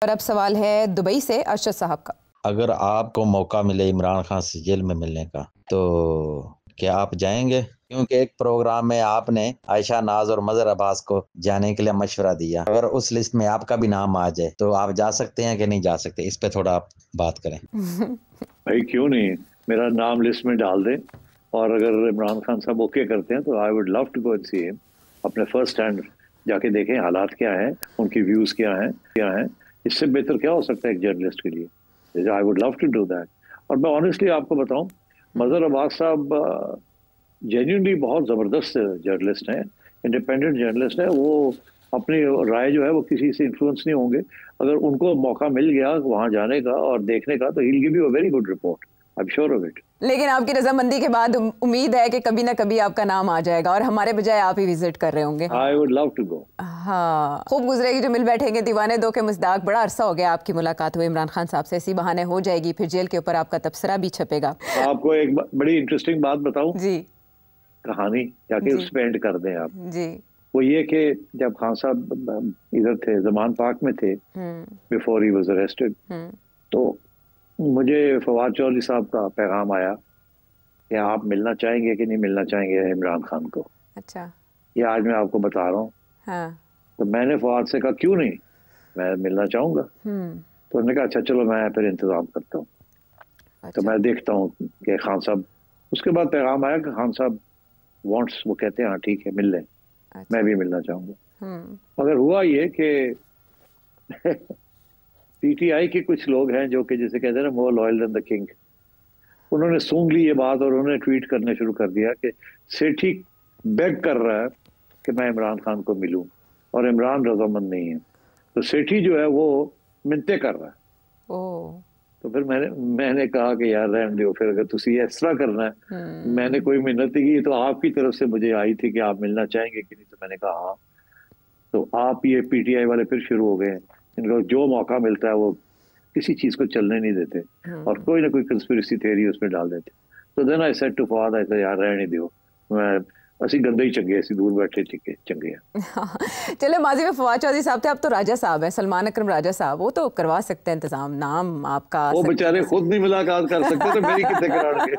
और अब सवाल है दुबई से अरशद साहब का। अगर आपको मौका मिले इमरान खान से जेल में मिलने का तो क्या आप जाएंगे? क्योंकि एक प्रोग्राम में आपने आयशा नाज और मजहर अब्बास को जाने के लिए मशवरा दिया। अगर उस लिस्ट में आपका भी नाम आ जाए तो आप जा सकते हैं कि नहीं जा सकते? इस पे थोड़ा आप बात करें। भाई क्यों नहीं, मेरा नाम लिस्ट में डाल दें और अगर इमरान खान साहब ओके करते हैं तो I would love to go and see him. अपने फर्स्ट हैंड जाके देखें हालात क्या हैं, उनकी व्यूज क्या हैं। इससे बेहतर क्या हो सकता है एक जर्नलिस्ट के लिए। I would love to do that. और मैं ऑनेस्टली आपको बताऊं, मजहर अब्बास साहब जेन्युइनली बहुत ज़बरदस्त जर्नलिस्ट हैं, इंडिपेंडेंट जर्नलिस्ट है। वो अपनी राय जो है वो किसी से इन्फ्लुएंस नहीं होंगे। अगर उनको मौका मिल गया वहां जाने का और देखने का तो he will give you a very good report, I am sure of it. लेकिन आपकी रजामंदी के बाद उम्मीद है कि कभी ना कभी आपका नाम आ जाएगा और हमारे बजाय आप ही विजिट कर रहे होंगे। I would love to go. हाँ, खूब गुजरेगी जो मिल बैठेंगे दीवाने दो के मुस्ताक। बड़ा अरसा हो गया आपकी मुलाकात हुई इमरान खान साहब से, इसी बहाने हो जाएगी, फिर जेल के ऊपर आपका तबसरा भी छपेगा। आपको एक बड़ी इंटरेस्टिंग बात बताऊं जी, कहानी, जाके उस पे एंड कर दें आप जी। वो ये कि जब खान साहब इधर थे, जमान पार्क में थे, बिफोर ही वाज अरेस्टेड, तो मुझे फवाद चौधरी साहब का पैगाम आया कि आप मिलना चाहेंगे कि नहीं मिलना चाहेंगे इमरान खान को। अच्छा, ये आज मैं आपको बता रहा हूँ। हाँ। तो मैंने फवाद से कहा क्यों नहीं, मैं मिलना चाहूंगा। तो उन्होंने कहा अच्छा चलो मैं फिर इंतजाम करता हूँ। अच्छा। तो मैं देखता हूँ कि खान साहब, उसके बाद पैगाम आया कि खान साहब वांट्स, वो कहते हैं हाँ ठीक है मिल लें। अच्छा। मैं भी मिलना चाहूंगा। मगर हुआ ये कि पीटीआई के कुछ लोग हैं जो कि जैसे कहते हैं ना more loyal than the king, उन्होंने सूंघ ली ये बात और उन्होंने ट्वीट करने शुरू कर दिया कि सेठी बेग कर रहा है कि मैं इमरान खान को मिलूं और इमरान रजामंद नहीं है। तो सेठी जो है वो मिन्नतें कर रहा है। ओह। तो फिर मैंने कहा कि यार रहने दो, फिर अगर तुसी इस तरह करना है, मैंने कोई मिन्नत की तो आपकी तरफ से मुझे आई थी कि आप मिलना चाहेंगे कि नहीं, तो मैंने कहा हाँ। तो आप ये पीटीआई वाले फिर शुरू हो गए हैं, इनको जो मौका मिलता है वो किसी चीज को चलने नहीं देते और कोई ना कोई कंस्पिरेसी थ्योरी उसमें डाल देते। तो then I said to Fawad, ऐसा यार रहने दो, मैं ਅਸੀਂ गंदे ही चंगे, ऐसी दूर बैठे चंगे हैं। चले, माजी में फवाद चौधरी साहब थे, अब तो राजा साहब है, सलमान अकरम राजा साहब, वो तो करवा सकते हैं इंतजाम, नाम आपका। वो बेचारे खुद नहीं मुलाकात कर सकते तो मेरी कितने कराएंगे।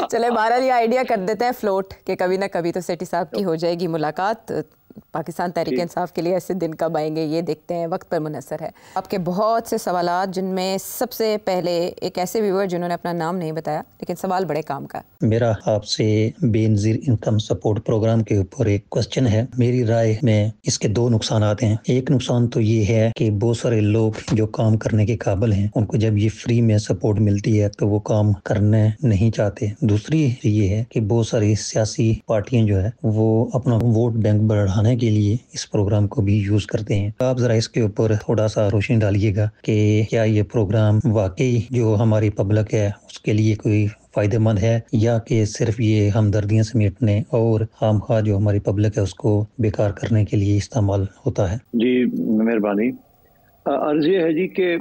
चले, बहरहाल ये आइडिया कर देते हैं फ्लोट कि कभी ना कभी तो सेठी साहब की हो जाएगी मुलाकात। पाकिस्तान तहरीक इंसाफ के लिए ऐसे दिन कब आएंगे ये देखते हैं, वक्त पर मुनसर है। आपके बहुत से सवालात, जिनमें सबसे पहले एक ऐसे व्यूअर जिन्होंने अपना नाम नहीं बताया लेकिन सवाल बड़े काम का। मेरा आपसे बेनजीर इनकम सपोर्ट प्रोग्राम के ऊपर एक क्वेश्चन है। मेरी राय में इसके दो नुकसान हैं। एक नुकसान तो ये है कि बहुत सारे लोग जो काम करने के काबिल हैं, उनको जब ये फ्री में सपोर्ट मिलती है तो वो काम करने नहीं चाहते। दूसरी ये है कि बहुत सारी सियासी पार्टियां जो है वो अपना वोट बैंक बढ़ाने के लिए इस प्रोग्राम को भी यूज करते हैं। आप जरा इसके ऊपर थोड़ा सा रोशनी डालिएगा कि क्या ये प्रोग्राम वाकई जो हमारी पब्लिक है उसके लिए कोई फायदेमंद है या कि सिर्फ ये हमदर्दियां समेटने और खामखा जो हमारी पब्लिक है उसको बेकार करने के लिए इस्तेमाल होता है। जी मेहरबानी। अर्ज ये है जी कि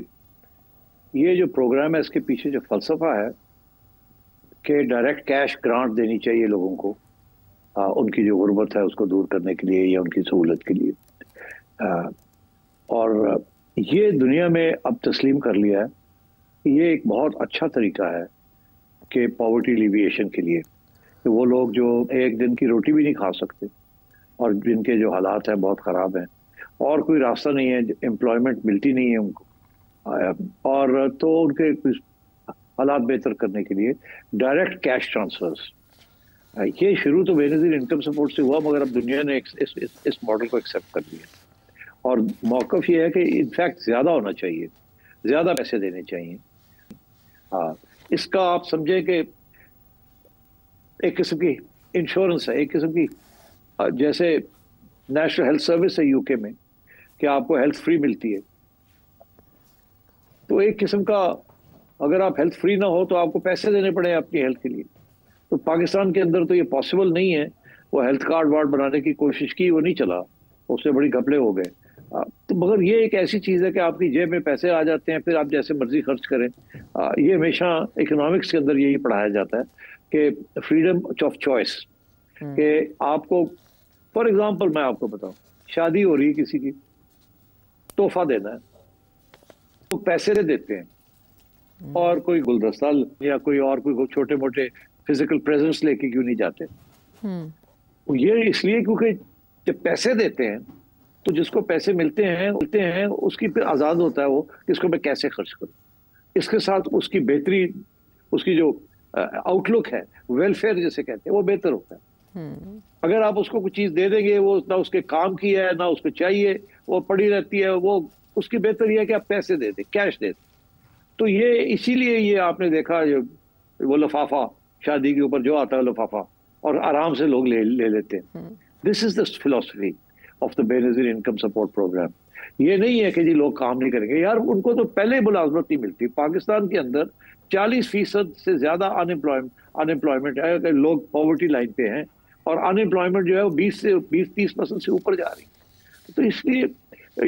ये जो प्रोग्राम है इसके पीछे जो फलसफा है कि डायरेक्ट कैश ग्रांट देनी चाहिए लोगों को, उनकी जो गुर्बत है उसको दूर करने के लिए या उनकी सहूलत के लिए। और ये दुनिया में अब तस्लीम कर लिया है कि ये एक बहुत अच्छा तरीका है कि पॉवर्टी एलिविएशन के लिए, कि वो लोग जो एक दिन की रोटी भी नहीं खा सकते और जिनके जो हालात हैं बहुत ख़राब हैं और कोई रास्ता नहीं है, एम्प्लॉयमेंट मिलती नहीं है उनको, और तो उनके हालात बेहतर करने के लिए डायरेक्ट कैश ट्रांसफर्स, ये शुरू तो बेनज़ीर इनकम सपोर्ट से हुआ, मगर अब दुनिया ने इस मॉडल को एक्सेप्ट कर लिया और मौक़िफ़ ये है कि इनफैक्ट ज़्यादा होना चाहिए, ज़्यादा पैसे देने चाहिए। हाँ, इसका आप समझे कि एक किस्म की इंश्योरेंस है, एक किस्म की जैसे नेशनल हेल्थ सर्विस है यूके में कि आपको हेल्थ फ्री मिलती है, तो एक किस्म का अगर आप हेल्थ फ्री ना हो तो आपको पैसे देने पड़े अपनी हेल्थ के लिए। तो पाकिस्तान के अंदर तो ये पॉसिबल नहीं है। वो हेल्थ कार्ड वार्ड बनाने की कोशिश की, वो नहीं चला, उससे बड़ी घपले हो गए। तो मगर ये एक ऐसी चीज़ है कि आपकी जेब में पैसे आ जाते हैं, फिर आप जैसे मर्जी खर्च करें। ये हमेशा इकोनॉमिक्स के अंदर यही पढ़ाया जाता है कि फ्रीडम ऑफ चॉइस, कि आपको फॉर एग्जांपल मैं आपको बताऊं, शादी हो रही है किसी की, तोहफा देना है तो पैसे देते हैं, और कोई गुलदस्ता या कोई और कोई छोटे मोटे फिजिकल प्रेजेंस लेके क्यों नहीं जाते? ये इसलिए क्योंकि जब पैसे देते हैं तो जिसको पैसे मिलते हैं उसकी फिर आज़ाद होता है वो कि इसको मैं कैसे खर्च करूं, इसके साथ उसकी बेहतरी, उसकी जो आउटलुक है, वेलफेयर जिसे कहते हैं, वो बेहतर होता है। अगर आप उसको कुछ चीज दे देंगे, वो ना उसके काम की है ना उसको चाहिए, वो पड़ी रहती है, वो उसकी बेहतर ये है कि आप पैसे दे दें, कैश दे दें। तो ये इसीलिए ये आपने देखा जो वो लिफाफा शादी के ऊपर जो आता है लिफाफा, और आराम से लोग ले लेते हैं। This is the philosophy of the Benazir income support programme. ये नहीं है कि जी लोग काम नहीं करेंगे, यार उनको तो पहले ही मुलाजमत नहीं मिलती। पाकिस्तान के अंदर 40% से ज्यादा अनएम्प्लॉयमेंट है, लोग पॉवर्टी लाइन पे हैं, और अनएम्प्लॉयमेंट जो है वो 20-30% से ऊपर जा रही है। तो इसलिए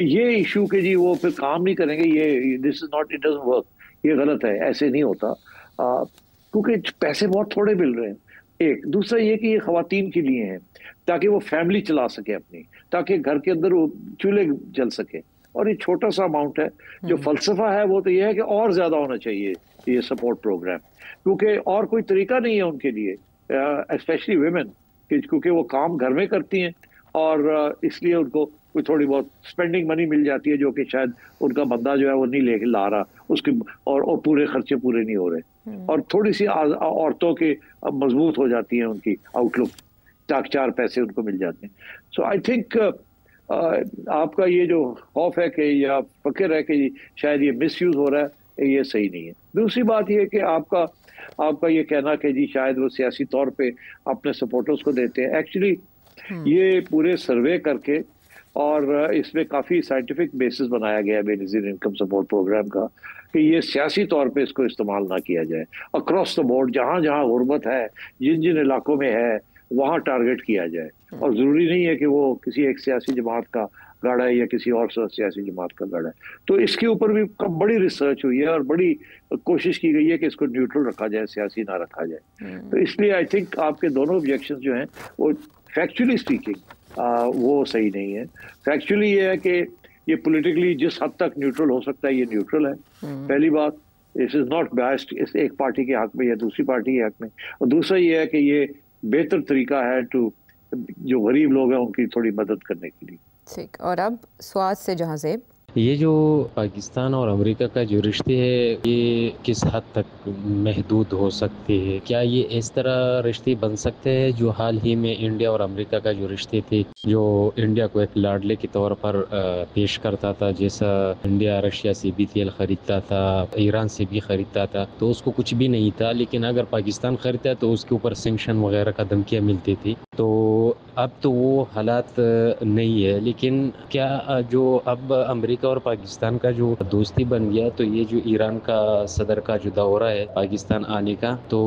ये इशू के जी वो फिर काम नहीं करेंगे, ये this is not, it doesn't work, ये गलत है, ऐसे नहीं होता, क्योंकि पैसे बहुत थोड़े मिल रहे हैं। एक दूसरा ये कि ये खवातीन के लिए हैं ताकि वो फैमिली चला सके अपनी, ताकि घर के अंदर वो चूल्हे जल सके, और ये छोटा सा अमाउंट है। जो फलसफा है वो तो ये है कि और ज्यादा होना चाहिए ये सपोर्ट प्रोग्राम, क्योंकि और कोई तरीका नहीं है उनके लिए, स्पेशली वुमेन, क्योंकि वो काम घर में करती हैं, और इसलिए उनको कोई थोड़ी बहुत स्पेंडिंग मनी मिल जाती है जो कि शायद उनका बंदा जो है वो नहीं लेके ला रहा उसके, और पूरे खर्चे पूरे नहीं हो रहे, और थोड़ी सी औरतों के मजबूत हो जाती है उनकी आउटलुक, ताकि 4 पैसे उनको मिल जाते हैं। सो आई थिंक आपका ये जो खौफ है कि या फक्र है कि शायद ये मिसयूज हो रहा है, ये सही नहीं है। दूसरी बात ये कि आपका ये कहना कि जी शायद वो सियासी तौर पे अपने सपोर्टर्स को देते हैं, एक्चुअली ये पूरे सर्वे करके, और इसमें काफ़ी साइंटिफिक बेसिस बनाया गया है बेनज़ीर इनकम सपोर्ट प्रोग्राम का, कि ये सियासी तौर पे इसको इस्तेमाल ना किया जाए, अक्रॉस द बोर्ड जहाँ जहाँ गुर्बत है, जिन जिन इलाकों में है, वहाँ टारगेट किया जाए। और ज़रूरी नहीं है कि वो किसी एक सियासी जमात का गाड़ा है या किसी और सियासी जमात का गाड़ा है। तो इसके ऊपर भी बड़ी रिसर्च हुई है और बड़ी कोशिश की गई है कि इसको न्यूट्रल रखा जाए, सियासी ना रखा जाए। तो इसलिए आई थिंक आपके दोनों ऑब्जेक्शंस जो हैं वो फैक्चुअली स्पीकिंग वो सही नहीं है। फैक्चुअली ये है कि ये पॉलिटिकली जिस हद तक न्यूट्रल हो सकता है ये न्यूट्रल है, पहली बात। दिस इज नॉट बायस्ड इस एक पार्टी के हक में या दूसरी पार्टी के हक में। और दूसरा ये है कि ये बेहतर तरीका है टू जो गरीब लोग हैं उनकी थोड़ी मदद करने के लिए। ठीक। और अब स्वाद से जहाँ से ये जो पाकिस्तान और अमेरिका का जो रिश्ते है ये किस हद तक महदूद हो सकते हैं? क्या ये इस तरह रिश्ते बन सकते हैं जो हाल ही में इंडिया और अमेरिका का जो रिश्ते थे, जो इंडिया को एक लाडले के तौर पर पेश करता था, जैसा इंडिया रशिया से भी तेल खरीदता था, ईरान से भी खरीदता था, तो उसको कुछ भी नहीं था, लेकिन अगर पाकिस्तान खरीदता तो उसके ऊपर सैंक्शन वगैरह का धमकियाँ मिलती थी। तो अब तो वो हालात नहीं है, लेकिन क्या जो अब अमेरिका और पाकिस्तान का जो दोस्ती बन गया, तो ये जो ईरान का सदर का जो दौरा है पाकिस्तान आने का, तो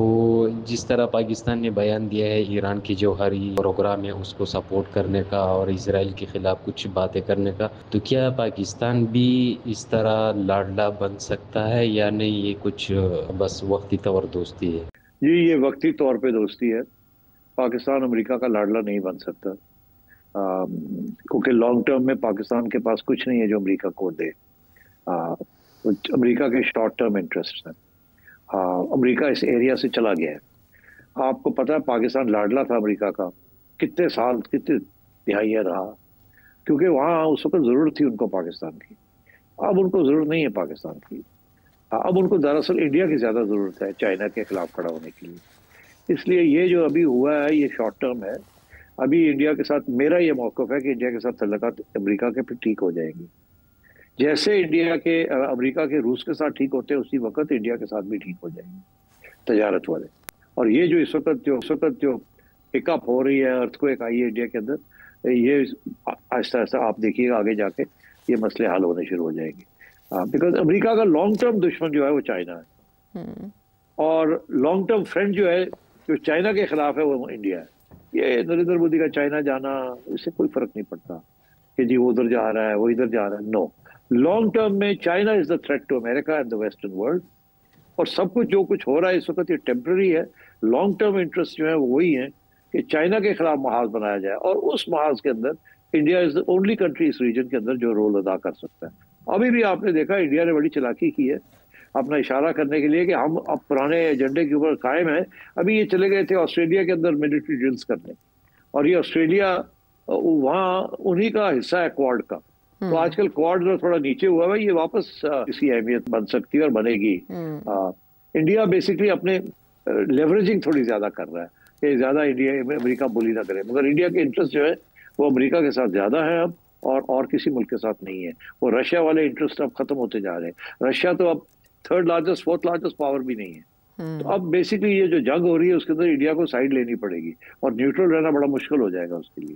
जिस तरह पाकिस्तान ने बयान दिया है ईरान की जो हरी प्रोग्राम है उसको सपोर्ट करने का और इजराइल के खिलाफ कुछ बातें करने का, तो क्या पाकिस्तान भी इस तरह लाडला बन सकता है या नहीं? ये कुछ बस वक्ती तौर दोस्ती है? जी, ये वक्ती तौर पे दोस्ती है। पाकिस्तान अमेरिका का लाडला नहीं बन सकता, क्योंकि लॉन्ग टर्म में पाकिस्तान के पास कुछ नहीं है जो अमेरिका को दे। अमेरिका के शॉर्ट टर्म इंटरेस्ट हैं। अमेरिका इस एरिया से चला गया है। आपको पता है पाकिस्तान लाडला था अमेरिका का, कितने साल, कितने दिहाइयाँ रहा, क्योंकि वहाँ उस वक्त ज़रूरत थी उनको पाकिस्तान की। अब उनको ज़रूरत नहीं है पाकिस्तान की। अब उनको दरअसल इंडिया की ज़्यादा ज़रूरत है चाइना के खिलाफ खड़ा होने के लिए। इसलिए ये जो अभी हुआ है ये शॉर्ट टर्म है। अभी इंडिया के साथ मेरा ये मौक़िफ़ है कि इंडिया के साथ तल्लुकात अमेरिका के फिर ठीक हो जाएंगे। जैसे इंडिया के अमेरिका के रूस के साथ ठीक होते हैं, उसी वक्त इंडिया के साथ भी ठीक हो जाएंगे तजारत वाले। और ये जो इस वक्त जो पिकअप हो रही है, अर्थक्वेक आई है इंडिया के अंदर, ये आहिस्ता आहिस्ता आप देखिएगा आगे जाके ये मसले हल होने शुरू हो जाएंगे। बिकॉज अमेरिका का लॉन्ग टर्म दुश्मन जो है वो चाइना है, और लॉन्ग टर्म फ्रेंड जो है जो चाइना के खिलाफ है वो इंडिया है। ये नरेंद्र मोदी का चाइना जाना, इससे कोई फर्क नहीं पड़ता कि जी वो उधर जा रहा है वो इधर जा रहा है। नो, लॉन्ग टर्म में China is the threat to America and the western world. और सब कुछ जो कुछ हो रहा है इस वक्त ये टेम्पररी है। लॉन्ग टर्म इंटरेस्ट जो है वो वही है कि चाइना के खिलाफ महाज बनाया जाए, और उस महाज के अंदर India is the only country इस रीजन के अंदर जो रोल अदा कर सकता है। अभी भी आपने देखा इंडिया ने बड़ी चालाकी की है अपना इशारा करने के लिए कि हम अब पुराने एजेंडे के ऊपर कायम हैं। अभी ये चले गए थे ऑस्ट्रेलिया के अंदर मिलिट्री ड्रिल्स करने, और ये ऑस्ट्रेलिया वहाँ उन्हीं का हिस्सा है क्वाड का। तो आजकल क्वाड जो थोड़ा नीचे हुआ है, ये वापस इसकी अहमियत बन सकती है और बनेगी। इंडिया बेसिकली अपने लेवरेजिंग थोड़ी ज्यादा कर रहा है कि ज्यादा इंडिया अमेरिका बुली ना करे, मगर इंडिया के इंटरेस्ट जो है वो अमेरिका के साथ ज्यादा है अब, और किसी मुल्क के साथ नहीं है। वो रशिया वाले इंटरेस्ट अब खत्म होते जा रहे हैं। रशिया तो अब third largest fourth largest power भी नहीं है। तो अब बेसिकली ये जो जंग हो रही है उसके अंदर इंडिया को साइड लेनी पड़ेगी और न्यूट्रल रहना बड़ा मुश्किल हो जाएगा उसके लिए।